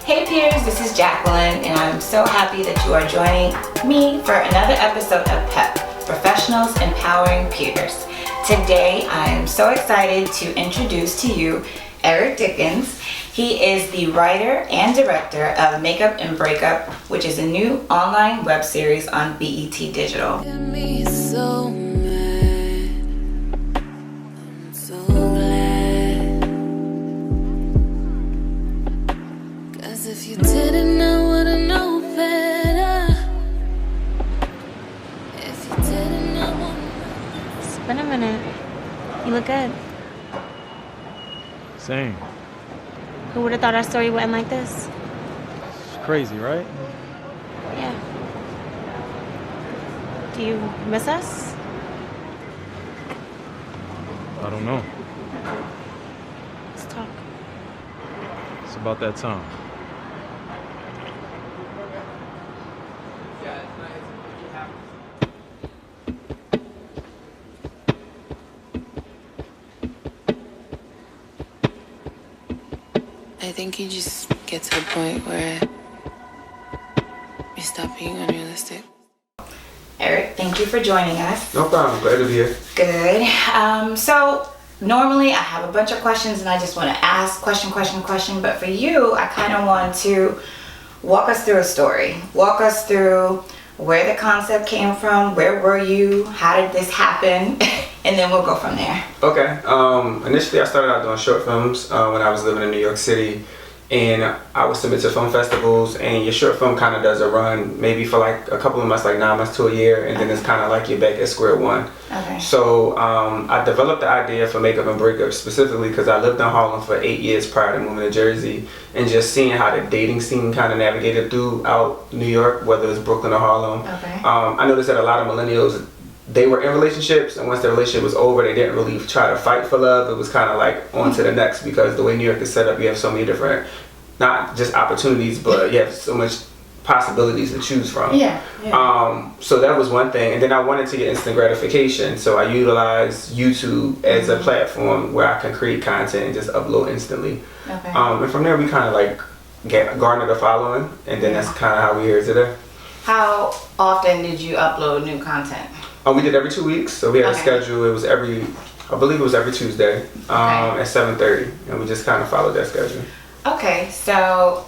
Hey peers, this is Jacquelyn, and I'm so happy that you are joining me for another episode of P.E.P, Professionals Empowering Peers. Today, I am so excited to introduce to you Eric Dickens. He is the writer and director of MakeUp and BreakUp, which is a new online web series on BET Digital. If you didn't, I wouldn't know better. If you didn't, I wouldn't. It's been a minute. You look good. Same. Who would have thought our story would end like this? It's crazy, right? Yeah. Do you miss us? I don't know. Let's talk. It's about that time. I think you just get to the point where you stop being unrealistic. Eric, thank you for joining us. No problem. Glad to be here. Good. So normally I have a bunch of questions and I just want to ask question, but for you, I kind of want to walk us through a story. Walk us through where the concept came from, where were you, how did this happen, and then we'll go from there. Okay. Initially, I started out doing short films when I was living in New York City, and I would submit to film festivals, and your short film kind of does a run, maybe for like a couple of months, like 9 months to a year, and then it's kind of like you're back at square one. Okay. So I developed the idea for Makeup and Breakup specifically because I lived in Harlem for 8 years prior to moving to Jersey, and just seeing how the dating scene kind of navigated throughout New York, whether it's Brooklyn or Harlem. Okay. I noticed that a lot of millennials, they were in relationships, and once their relationship was over, they didn't really try to fight for love. It was kind of like on to the next, because the way New York is set up, you have so many different, not just opportunities, but you have so much possibilities to choose from. Yeah. So that was one thing, and then I wanted to get instant gratification, so I utilized YouTube as a platform where I can create content and just upload instantly. Okay. And from there, we kind of like garnered a following, and then that's kind of how we're here today. How often did you upload new content? We did every 2 weeks, so we had a schedule. It was I believe it was every Tuesday at 7:30, and we just kind of followed that schedule. Okay, so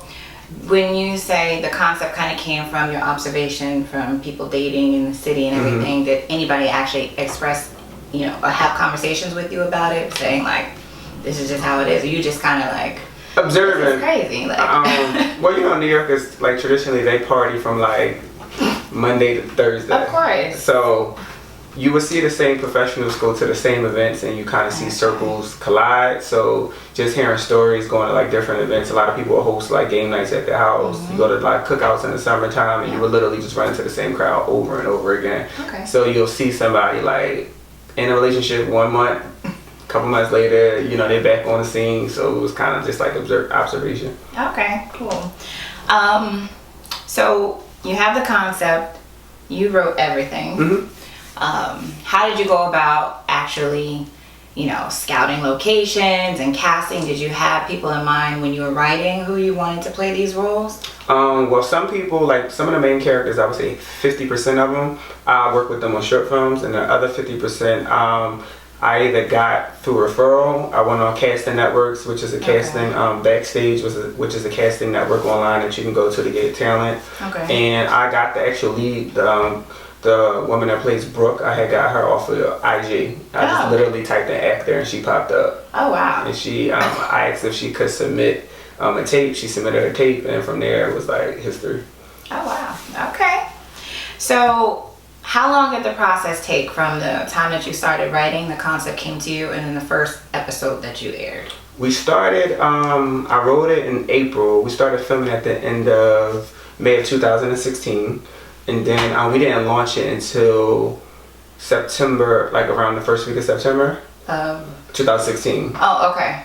when you say the concept kind of came from your observation from people dating in the city and everything, did anybody actually express, or have conversations with you about it, saying like, this is just how it is, or you just kind of like, observing? This is crazy. Like, well, New York is like traditionally they party from like Monday to Thursday. Of course. So you would see the same professionals go to the same events, and you kind of see circles collide. So just hearing stories, going to like different events. A lot of people will host like game nights at their house. You go to like cookouts in the summertime, and you would literally just run into the same crowd over and over again. Okay. So you'll see somebody like in a relationship 1 month, a couple months later, they're back on the scene. So it was kind of just like observation. Okay, cool. So you have the concept, you wrote everything. How did you go about actually, scouting locations and casting? Did you have people in mind when you were writing who you wanted to play these roles? Well, some people, like some of the main characters, I would say 50% of them, I work with them on short films, and the other 50%, I either got through referral. I went on casting networks, which is a casting backstage, which is a casting network online that you can go to get talent. Okay. And I got the actual lead, the woman that plays Brooke. I had got her off of IG. I just literally typed in actor and she popped up. Oh wow. And she, I asked if she could submit a tape. She submitted her tape, and from there it was like history. Oh wow. Okay. So how long did the process take from the time that you started writing, the concept came to you, and then the first episode that you aired? We started, I wrote it in April. We started filming at the end of May of 2016. And then we didn't launch it until September, like around the first week of September. 2016. Oh, okay.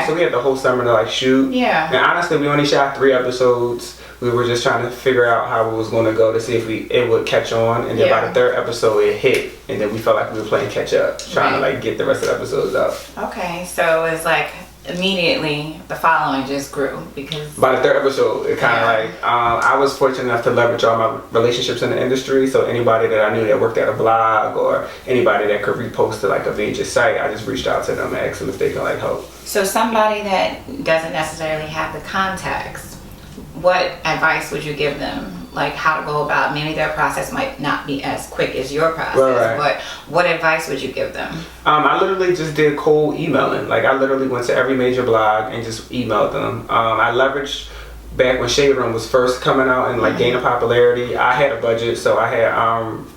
So we had the whole summer to like shoot. Yeah. And honestly, we only shot 3 episodes. We were just trying to figure out how it was going to go to see if it would catch on. And then by the 3rd episode, it hit. And then we felt like we were playing catch up, trying to like get the rest of the episodes out. Okay, so it's like immediately the following just grew because By the third episode, it kind of like, I was fortunate enough to leverage all my relationships in the industry. So anybody that I knew that worked at a blog or anybody that could repost to like a major site, I just reached out to them and asked them if they could like help. So somebody that doesn't necessarily have the contacts, what advice would you give them? Like how to go about, maybe their process might not be as quick as your process, Right. but what advice would you give them? I literally just did cold emailing. Like I literally went to every major blog and just emailed them. I leveraged back when Shade Room was first coming out and like gaining popularity. I had a budget, so I had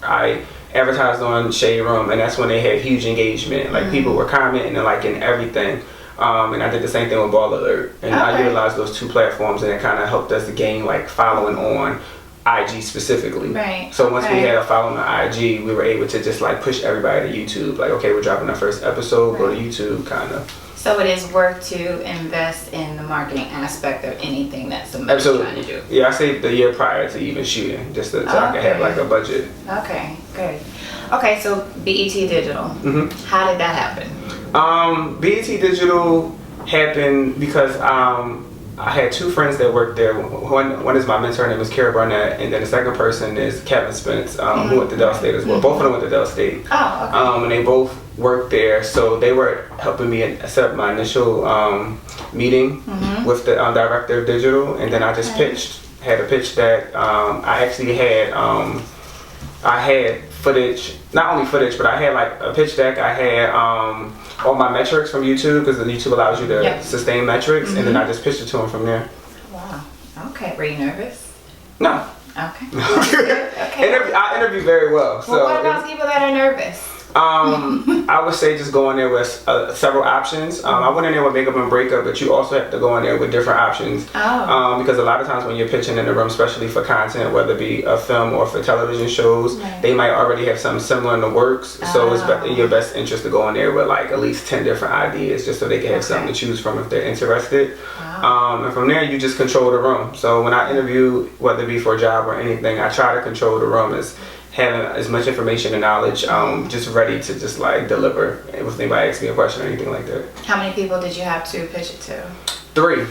I advertised on Shade Room, and that's when they had huge engagement. Like people were commenting and liking everything. And I did the same thing with Ball Alert, and I utilized those two platforms, and it kind of helped us to gain like following on IG specifically. Right. So once we had a following on IG, we were able to just like push everybody to YouTube. Like, okay, we're dropping our first episode, go to YouTube, kind of. So it is worth to invest in the marketing aspect of anything that somebody's trying to do. Yeah, I saved the year prior to even shooting, just so I could have like a budget. Okay, good. Okay, so BET Digital. How did that happen? BET Digital happened because I had two friends that worked there. One is my mentor, her name is Kara Barnett, and then the second person is Kevin Spence, who went to Dell State as well. Both of them went to Dell State. Oh, okay. And they both worked there, so they were helping me set up my initial meeting with the director of digital, and then I just had a pitch deck. I actually had I had footage, not only footage, but I had like a pitch deck. I had all my metrics from YouTube, because YouTube allows you to sustain metrics, and then I just pitched it to him from there. Wow. Okay. Were you nervous? No. Okay. Okay. I interview very well. So Well, what about people that are nervous? I would say just go in there with several options. I went in there with Makeup and Breakup, but you also have to go in there with different options. Because a lot of times when you're pitching in the room, especially for content, whether it be a film or for television shows, they might already have something similar in the works. So it's in your best interest to go in there with like at least 10 different ideas, just so they can have something to choose from if they're interested. And from there, you just control the room. So when I interview, whether it be for a job or anything, I try to control the room as having as much information and knowledge, just ready to just like deliver if anybody asks me a question or anything like that. How many people did you have to pitch it to? 3.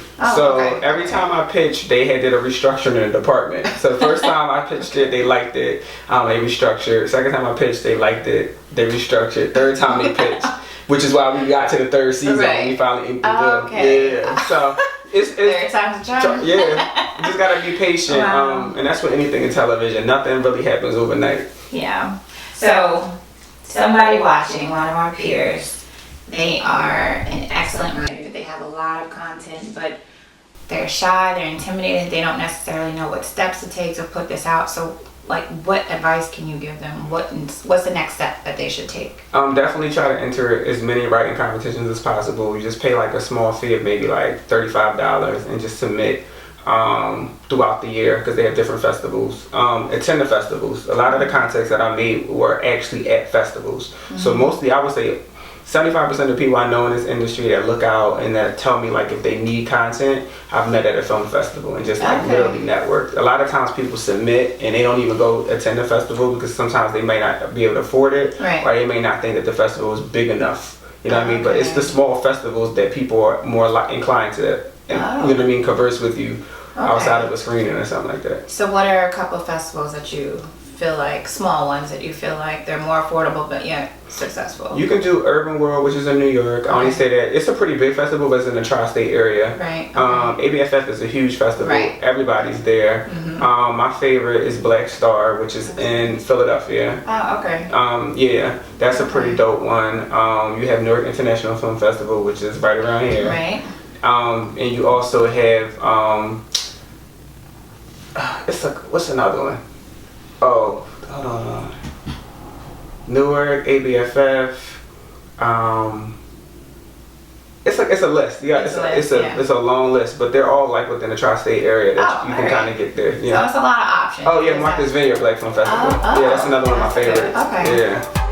Every time I pitched, they did a restructuring in the department. So the first time I pitched it, they liked it, they restructured. Second time I pitched, they liked it, they restructured. Third time they pitched, which is why we got to the third season when we finally inked the deal. Yeah, so it's third time's a charm. Yeah, you just gotta be patient. And that's with anything in television. Nothing really happens overnight. Yeah. So somebody watching, one of our peers, they are an excellent writer. They have a lot of content, but they're shy, they're intimidated, they don't necessarily know what steps to take to put this out. So like, what advice can you give them? What's the next step that they should take? Definitely try to enter as many writing competitions as possible. You just pay like a small fee of maybe like $35 and just submit throughout the year, because they have different festivals. Attend the festivals. A lot of the contacts that I made were actually at festivals. So mostly, I would say 75% of the people I know in this industry that look out and that tell me like if they need content, I've met at a film festival and just like literally networked. A lot of times people submit and they don't even go attend the festival, because sometimes they may not be able to afford it, or they may not think that the festival is big enough. You know what I mean? But it's the small festivals that people are more inclined to, you know what I mean, converse with you outside of a screening or something like that. So what are a couple festivals that you feel like, small ones that you feel like they're more affordable but yet successful? You can do Urban World, which is in New York. I only say that it's a pretty big festival, but it's in the tri-state area. Right. ABFF is a huge festival. Everybody's there. My favorite is Black Star, which is in Philadelphia. Oh, okay. Yeah, that's a pretty dope one. You have New York International Film Festival, which is right around here. Right. And you also have what's another one? Oh, hold on. Newark, ABFF. It's a list. Yeah, it's a long list, but they're all like within the tri-state area that you can kind of get there. Yeah. So it's a lot of options. Oh yeah, Martha's Vineyard Black Film Festival. Yeah, that's another one of my favorites. Okay. Yeah.